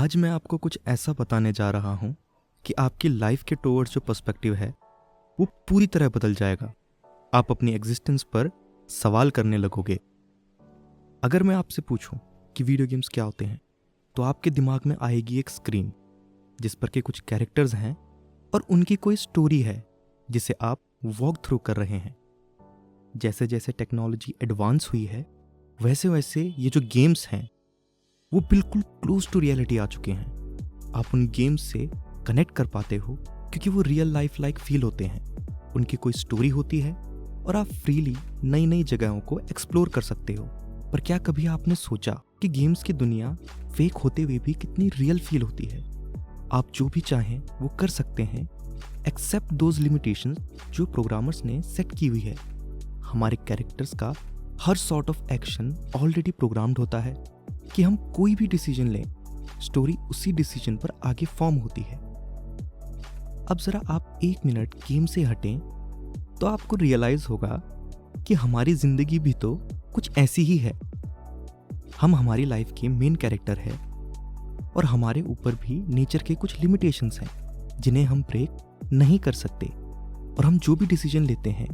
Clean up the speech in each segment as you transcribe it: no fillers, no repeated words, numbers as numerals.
आज मैं आपको कुछ ऐसा बताने जा रहा हूँ कि आपकी लाइफ के टुवर्ड्स जो पर्सपेक्टिव है वो पूरी तरह बदल जाएगा। आप अपनी एग्जिस्टेंस पर सवाल करने लगोगे। अगर मैं आपसे पूछूं कि वीडियो गेम्स क्या होते हैं तो आपके दिमाग में आएगी एक स्क्रीन जिस पर के कुछ कैरेक्टर्स हैं और उनकी कोई स्टोरी है जिसे आप वॉक थ्रू कर रहे हैं। जैसे जैसे टेक्नोलॉजी एडवांस हुई है वैसे वैसे ये जो गेम्स हैं वो बिल्कुल क्लोज टू रियलिटी आ चुके हैं। आप उन गेम्स से कनेक्ट कर पाते हो क्योंकि वो रियल लाइफ लाइक फील होते हैं। उनकी कोई स्टोरी होती है और आप फ्रीली नई नई जगहों को एक्सप्लोर कर सकते हो। पर क्या कभी आपने सोचा कि गेम्स की दुनिया फेक होते हुए भी कितनी रियल फील होती है? आप जो भी चाहें वो कर सकते हैं एक्सेप्ट दोज लिमिटेशंस जो प्रोग्रामर्स ने सेट की हुई है। हमारे कैरेक्टर्स का हर sort of action already programmed होता है कि हम कोई भी डिसीजन लें, स्टोरी उसी डिसीजन पर आगे फॉर्म होती है। अब जरा आप 1 मिनट गेम से हटें तो आपको रियलाइज होगा कि हमारी जिंदगी भी तो कुछ ऐसी ही है। हम हमारी लाइफ के मेन कैरेक्टर है और हमारे ऊपर भी नेचर के कुछ लिमिटेशंस हैं जिन्हें हम ब्रेक नहीं कर सकते। और हम जो भी डिसीजन लेते हैं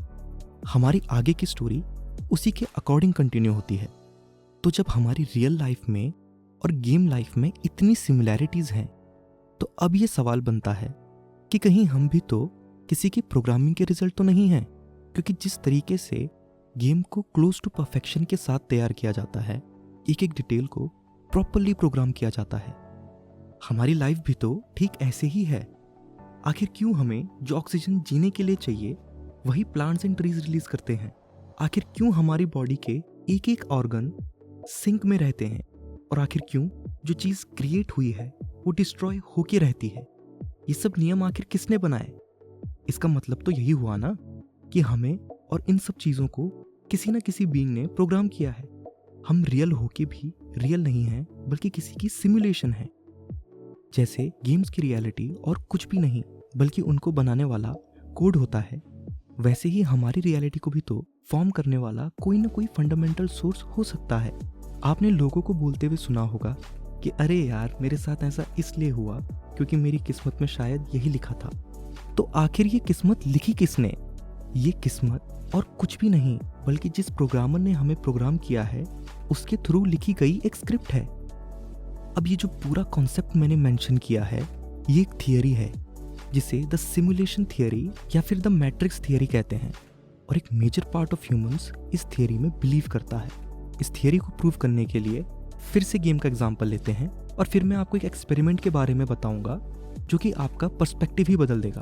हमारी आगे की स्टोरी उसी के अकॉर्डिंग कंटिन्यू होती है। तो जब हमारी रियल लाइफ में और गेम लाइफ में इतनी सिमिलैरिटीज हैं तो अब ये सवाल बनता है कि कहीं हम भी तो किसी की प्रोग्रामिंग के रिजल्ट तो नहीं हैं। क्योंकि जिस तरीके से गेम को क्लोज टू परफेक्शन के साथ तैयार किया जाता है, एक एक डिटेल को प्रॉपरली प्रोग्राम किया जाता है, हमारी लाइफ भी तो ठीक ऐसे ही है। आखिर क्यों हमें जो ऑक्सीजन जीने के लिए चाहिए वही प्लांट्स एंड ट्रीज रिलीज करते हैं? आखिर क्यों हमारी बॉडी के एक एक ऑर्गन सिंक में रहते हैं? और आखिर क्यों जो चीज क्रिएट हुई है वो डिस्ट्रॉय होके रहती है? ये सब नियम आखिर किसने बनाए? इसका मतलब तो यही हुआ ना कि हमें और इन सब चीजों को किसी ना किसी बीइंग ने प्रोग्राम किया है। हम रियल होके भी रियल नहीं हैं बल्कि किसी की सिमुलेशन है। जैसे गेम्स की रियलिटी और कुछ भी नहीं बल्कि उनको बनाने वाला कोड होता है, वैसे ही हमारी रियलिटी को भी तो फॉर्म करने वाला कोई ना कोई फंडामेंटल सोर्स हो सकता है। आपने लोगों को बोलते हुए सुना होगा कि अरे यार मेरे साथ ऐसा इसलिए हुआ क्योंकि मेरी किस्मत में शायद यही लिखा था। तो आखिर ये किस्मत लिखी किसने? ये किस्मत और कुछ भी नहीं बल्कि जिस प्रोग्रामर ने हमें प्रोग्राम किया है उसके थ्रू लिखी गई एक स्क्रिप्ट है। अब ये जो पूरा कॉन्सेप्ट मैंने मेंशन किया है ये एक थियरी है जिसे द सिमुलेशन थियरी या फिर द मैट्रिक्स थियरी कहते हैं। और एक मेजर पार्ट ऑफ ह्यूमंस इस थियरी में बिलीव करता है। इस थियरी को प्रूव करने के लिए फिर से गेम का एग्जांपल लेते हैं और फिर मैं आपको एक एक्सपेरिमेंट के बारे में बताऊंगा जो कि आपका पर्सपेक्टिव ही बदल देगा।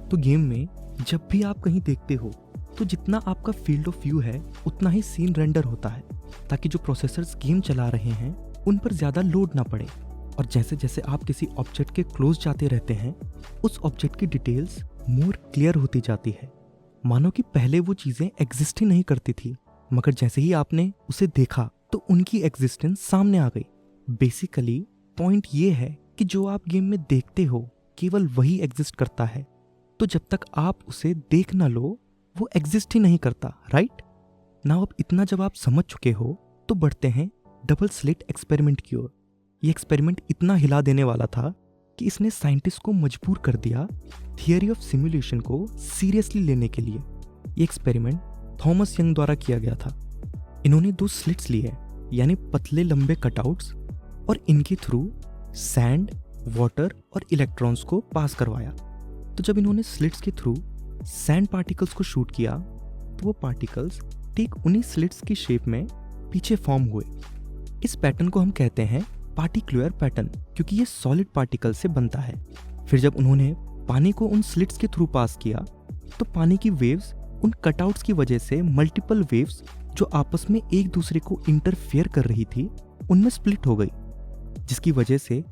तो गेम में जब भी आप कहीं देखते हो तो जितना आपका फील्ड ऑफ व्यू है उतना ही सीन रेंडर होता है ताकि जो प्रोसेसर्स गेम चला रहे हैं उन पर ज्यादा लोड ना पड़े। और जैसे जैसे आप किसी ऑब्जेक्ट के क्लोज जाते रहते हैं उस ऑब्जेक्ट की डिटेल्स मोर क्लियर होती जाती है। मानो कि पहले वो चीजें एग्जिस्ट ही नहीं करती थी मगर जैसे ही आपने उसे देखा तो उनकी एग्जिस्टेंस सामने आ गई। बेसिकली पॉइंट ये है कि जो आप गेम में देखते हो केवल वही एग्जिस्ट करता है। तो जब तक आप उसे देख ना लो वो एग्जिस्ट ही नहीं करता, राइट? नाउ अब इतना जब आप समझ चुके हो तो बढ़ते हैं डबल स्लिट एक्सपेरिमेंट की ओर। ये एक्सपेरिमेंट इतना हिला देने वाला था कि इसने साइंटिस्ट को मजबूर कर दिया थियरी ऑफ सिमुलेशन को सीरियसली लेने के लिए। ये एक्सपेरिमेंट थॉमस यंग द्वारा किया गया था। इन्होंने 2 स्लिट्स लिए यानी पतले लंबे कटआउट्स और इनके थ्रू सैंड, वाटर और इलेक्ट्रॉन्स को पास करवाया। तो जब इन्होंने स्लिट्स के थ्रू सैंड पार्टिकल्स को शूट किया तो वो पार्टिकल्स ठीक उन्हीं स्लिट्स की शेप में पीछे फॉर्म हुए। इस पैटर्न को हम कहते हैं पार्टिकुलर पैटर्न क्योंकि ये सॉलिड पार्टिकल से बनता है। फिर जब उन्होंने पानी को उन स्लिट्स के थ्रू पास किया तो पानी की वेव्स उन कटआउट्स की वजह से मल्टीपल वेव्स जो आपस में एक दूसरे को इंटरफेयर कर रही थी उनमें स्प्लिट हो गई, जिसकी वजह से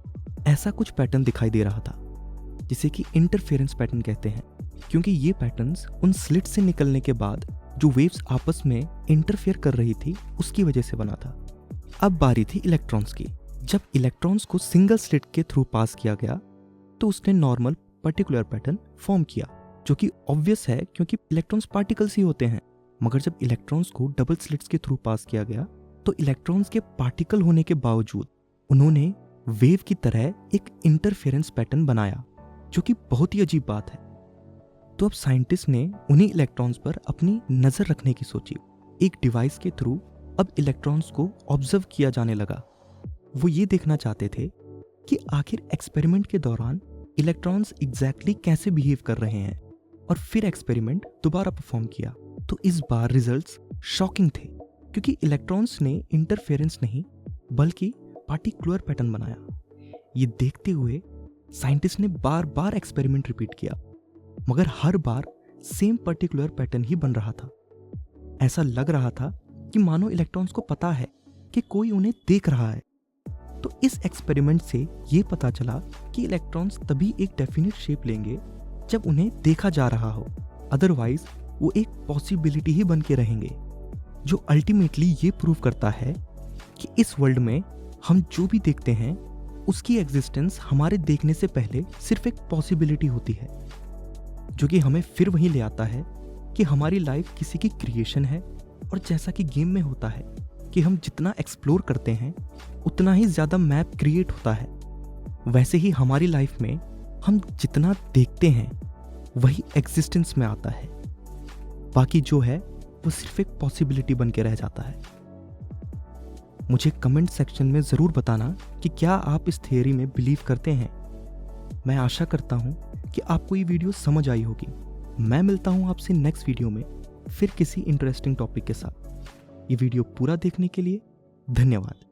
ऐसा कुछ पैटर्न दिखाई दे रहा था जिसे कि इंटरफेरेंस पैटर्न कहते हैं। क्योंकि ये पैटर्न्स उन स्लिट से निकलने के बाद जो वेव्स आपस में इंटरफेयर कर रही थी उसकी वजह से बना था। अब बारी थी इलेक्ट्रॉन्स की। जब इलेक्ट्रॉन्स को सिंगल स्लिट के थ्रू पास किया गया तो उसने नॉर्मल पर्टिकुलर पैटर्न फॉर्म किया जो कि ऑब्वियस है क्योंकि इलेक्ट्रॉन्स पार्टिकल्स ही होते हैं। मगर जब इलेक्ट्रॉन्स को डबल स्लिट्स के थ्रू पास किया गया तो इलेक्ट्रॉन्स के पार्टिकल होने के बावजूद उन्होंने वेव की तरह एक इंटरफेरेंस पैटर्न बनाया, जो कि बहुत ही अजीब बात है। तो अब साइंटिस्ट ने उन्हीं इलेक्ट्रॉन्स पर अपनी नजर रखने की सोची। एक डिवाइस के थ्रू अब इलेक्ट्रॉन्स को ऑब्जर्व किया जाने लगा। वो ये देखना चाहते थे कि आखिर एक्सपेरिमेंट के दौरान इलेक्ट्रॉन्स एग्जैक्टली कैसे बिहेव कर रहे हैं, और फिर एक्सपेरिमेंट दोबारा परफॉर्म किया। तो इस बार रिजल्ट्स शॉकिंग थे, क्योंकि इलेक्ट्रॉन्स ने इंटरफेरेंस नहीं बल्कि पार्टिकुलर पैटर्न बनाया। ये देखते हुए साइंटिस्ट ने बार बार एक्सपेरिमेंट रिपीट किया, मगर हर बार सेम पर्टिकुलर पैटर्न ही बन रहा था। ऐसा लग रहा था कि मानो इलेक्ट्रॉन्स को पता है कि कोई उन्हें देख रहा है। तो इस एक्सपेरिमेंट से ये पता चला कि इलेक्ट्रॉन्स तभी एक डेफिनेट शेप लेंगे जब उन्हें देखा जा रहा हो, अदरवाइज वो एक पॉसिबिलिटी ही बन के रहेंगे, जो अल्टीमेटली ये प्रूव करता है कि इस वर्ल्ड में हम जो भी देखते हैं उसकी एग्जिस्टेंस हमारे देखने से पहले सिर्फ एक पॉसिबिलिटी होती है, जो कि हमें फिर वहीं ले आता है कि हमारी लाइफ किसी की क्रिएशन है। और जैसा कि गेम में होता है कि हम जितना एक्सप्लोर करते हैं उतना ही ज़्यादा मैप क्रिएट होता है, वैसे ही हमारी लाइफ में हम जितना देखते हैं वही एग्जिस्टेंस में आता है। बाकी जो है वो सिर्फ एक पॉसिबिलिटी बन के रह जाता है। मुझे कमेंट सेक्शन में ज़रूर बताना कि क्या आप इस थियरी में बिलीव करते हैं। मैं आशा करता हूँ कि आपको ये वीडियो समझ आई होगी। मैं मिलता हूँ आपसे नेक्स्ट वीडियो में फिर किसी इंटरेस्टिंग टॉपिक के साथ। ये वीडियो पूरा देखने के लिए धन्यवाद।